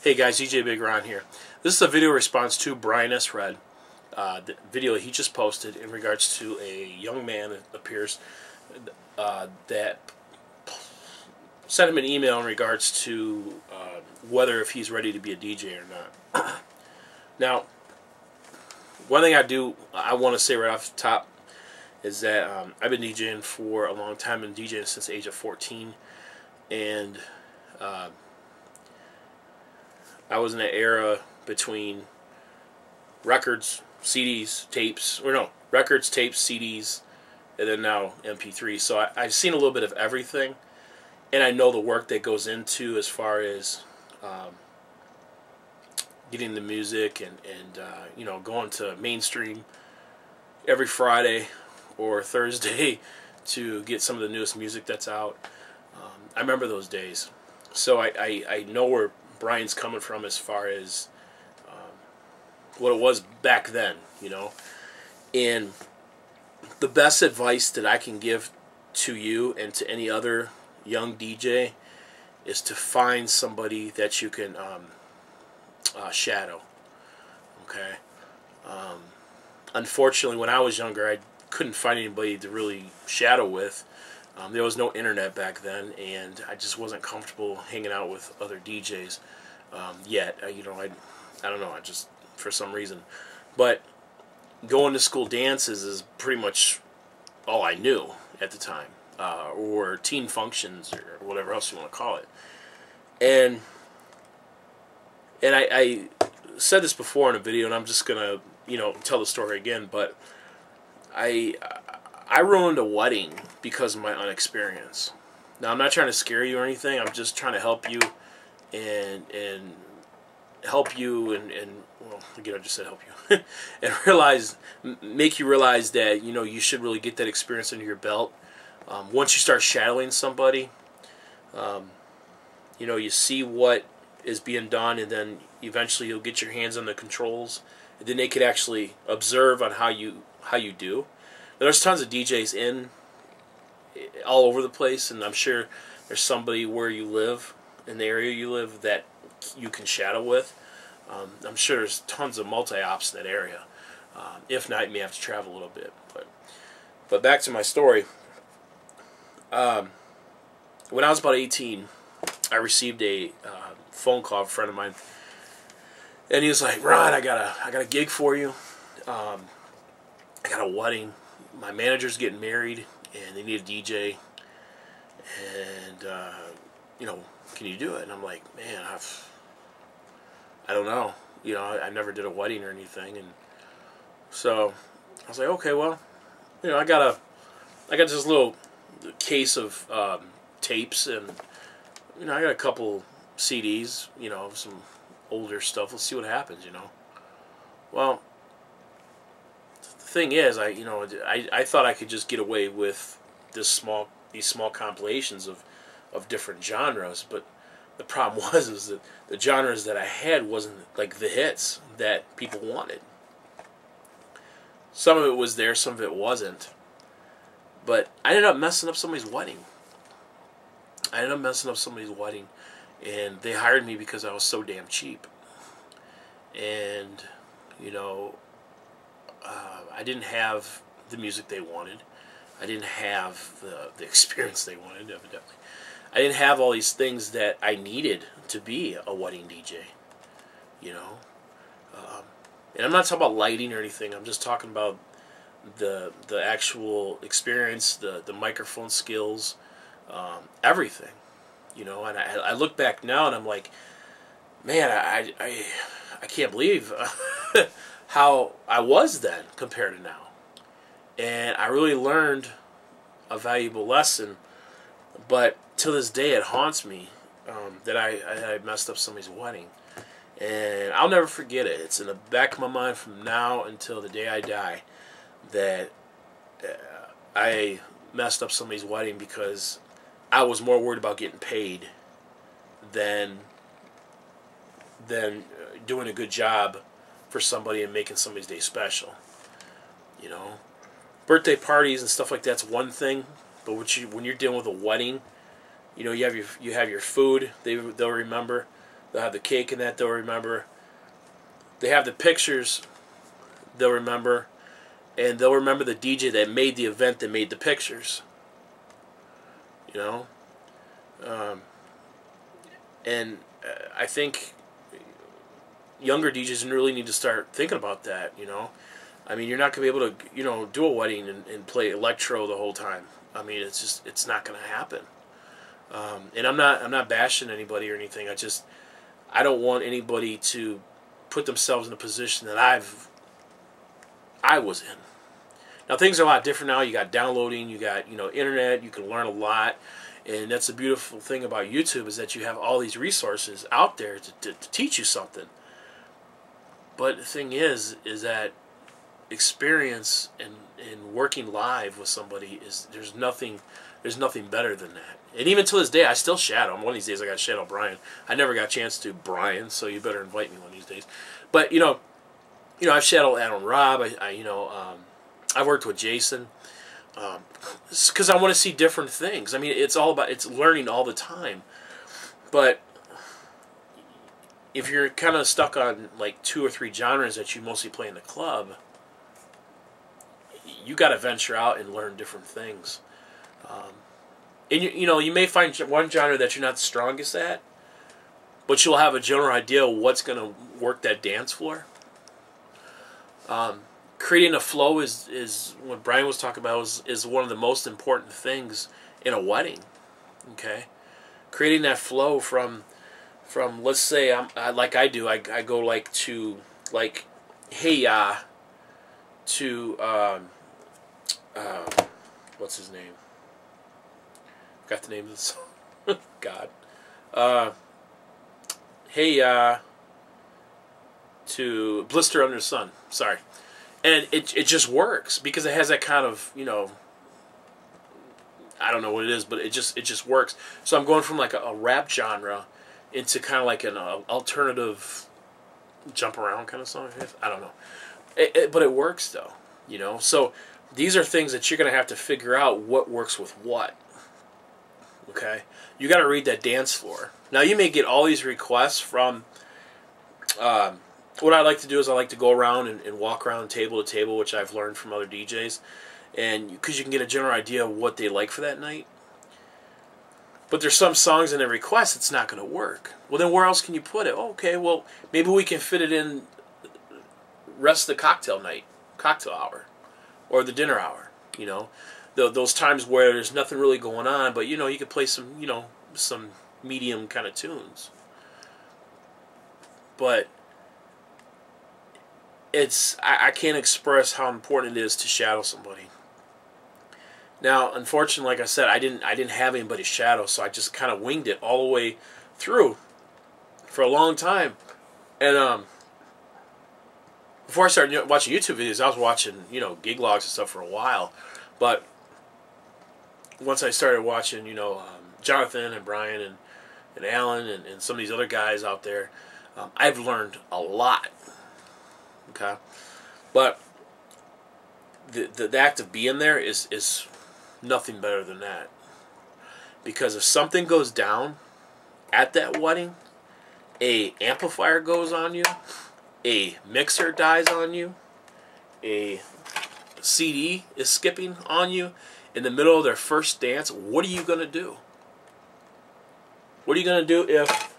Hey guys, DJ Big Ron here. This is a video response to Brian S. Red, the video he just posted in regards to a young man, it appears, that sent him an email in regards to whether if he's ready to be a DJ or not. Now, one thing I want to say right off the top is that I've been DJing for a long time, and DJing since the age of 14, and I was in an era between records, CDs, tapes, or no, records, tapes, CDs, and then now MP3. So I've seen a little bit of everything, and I know the work that goes into as far as getting the music and you know, going to mainstream every Friday or Thursday to get some of the newest music that's out. I remember those days, so I know where Brian's coming from as far as what it was back then, you know. And the best advice that I can give to you and to any other young DJ is to find somebody that you can shadow. Okay. Unfortunately, when I was younger, I couldn't find anybody to really shadow with. There was no internet back then, and I just wasn't comfortable hanging out with other DJs yet. You know, I don't know, I just, for some reason. But going to school dances is pretty much all I knew at the time, or teen functions, or whatever else you want to call it. And I said this before in a video, and I'm just gonna, you know, tell the story again. But I ruined a wedding because of my inexperience. Now, I'm not trying to scare you or anything. I'm just trying to help you and help you and well, again, I just said help you and make you realize that, you know, you should really get that experience under your belt. Once you start shadowing somebody, you know, you see what is being done, and then eventually you'll get your hands on the controls, and then they could actually observe on how you do. There's tons of DJs all over the place, and I'm sure there's somebody where you live, in the area you live, that you can shadow with. I'm sure there's tons of multi-ops in that area. If not, you may have to travel a little bit. But back to my story. When I was about 18, I received a phone call from a friend of mine, and he was like, "Ron, I got a gig for you. I got a wedding. My manager's getting married, and they need a DJ, and you know, can you do it?" And I'm like, "Man, I don't know. You know, I never did a wedding or anything." And so I was like, "Okay, well, you know, I got this little case of tapes, and you know, I got a couple CDs, you know, some older stuff. Let's see what happens, you know." Well, the thing is, I thought I could just get away with these small compilations of different genres, but the problem is that the genres that I had wasn't like the hits that people wanted. Some of it was there, some of it wasn't. But I ended up messing up somebody's wedding. And they hired me because I was so damn cheap. And, you know, I didn't have the music they wanted. I didn't have the experience they wanted, evidently. I didn't have all these things that I needed to be a wedding DJ, you know. And I'm not talking about lighting or anything. I'm just talking about the actual experience, the microphone skills, everything, you know. And I look back now and I'm like, man, I can't believe how I was then compared to now. And I really learned a valuable lesson, but to this day it haunts me that I messed up somebody's wedding. And I'll never forget it. It's in the back of my mind from now until the day I die that I messed up somebody's wedding because I was more worried about getting paid than doing a good job for somebody and making somebody's day special. You know, birthday parties and stuff like that's one thing, but when you're dealing with a wedding, you know, you have your food. They'll remember. They'll have the cake and that they'll remember. They have the pictures they'll remember. And they'll remember the DJ that made the event that made the pictures. You know? And I think younger DJs really need to start thinking about that, you know? I mean, you're not going to be able to, you know, do a wedding and play electro the whole time. I mean, it's not going to happen. And I'm not bashing anybody or anything. I don't want anybody to put themselves in a position that I was in. Now things are a lot different now. You got downloading, you got, you know, internet. You can learn a lot, and that's the beautiful thing about YouTube is that you have all these resources out there to teach you something. But the thing is that experience and working live with somebody there's nothing better than that. And even to this day, I still shadow. One of these days, I got to shadow Brian. I never got a chance to Brian, so you better invite me one of these days. But you know, I've shadowed Adam Robb. I've worked with Jason because I want to see different things. I mean, it's learning all the time. But if you're kind of stuck on like 2 or 3 genres that you mostly play in the club, you got to venture out and learn different things. And you may find one genre that you're not the strongest at, but you'll have a general idea of what's going to work that dance floor. Creating a flow is what Brian was talking about is one of the most important things in a wedding. Okay, creating that flow from let's say I go like to like hey ya to what's his name? Got the name of the song. God. Hey ya to Blister Under the Sun. Sorry. And it just works because it has that kind of, you know, I don't know what it is, but it just works. So I'm going from like a rap genre into kind of like an alternative jump around kind of song. I don't know. But it works though, you know. So these are things that you're going to have to figure out what works with what. Okay? You got to read that dance floor. Now you may get all these requests from what I like to do is I like to go around and walk around table to table, which I've learned from other DJs, and because you can get a general idea of what they like for that night. But there's some songs in their request that's not going to work. Well, then where else can you put it? Oh, okay, well, maybe we can fit it in rest of the cocktail hour, or the dinner hour, you know. Those times where there's nothing really going on, but, you know, you could play some, you know, some medium kind of tunes. But I can't express how important it is to shadow somebody. Now, unfortunately, like I said, I didn't have anybody shadow, so I just kind of winged it all the way through for a long time. And before I started watching YouTube videos, I was watching, you know, gig logs and stuff for a while. But once I started watching, you know, Jonathan and Brian and Alan and some of these other guys out there, I've learned a lot. Okay, but the act of being there is nothing better than that. Because if something goes down at that wedding, a amplifier goes on you, a mixer dies on you, a CD is skipping on you in the middle of their first dance, what are you going to do? What are you going to do if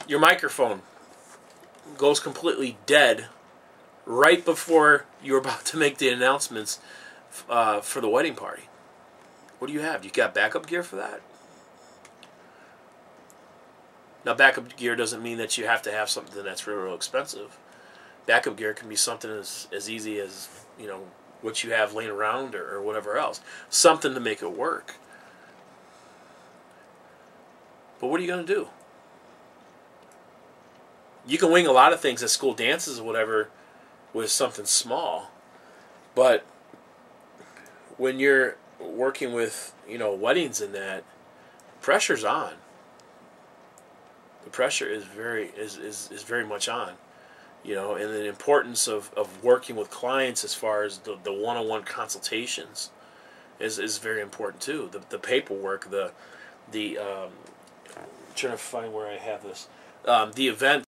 your microphone goes completely dead right before you're about to make the announcements for the wedding party? What do you have? You got backup gear for that? Now, backup gear doesn't mean that you have to have something that's real expensive. Backup gear can be something as easy as, you know, what you have laying around or whatever else. Something to make it work. But what are you going to do? You can wing a lot of things at school dances or whatever with something small. But when you're working with, you know, weddings and that, pressure's on. The pressure is very much on. You know, and the importance of working with clients as far as the one-on-one consultations is very important too. The paperwork, I'm trying to find where I have this. The event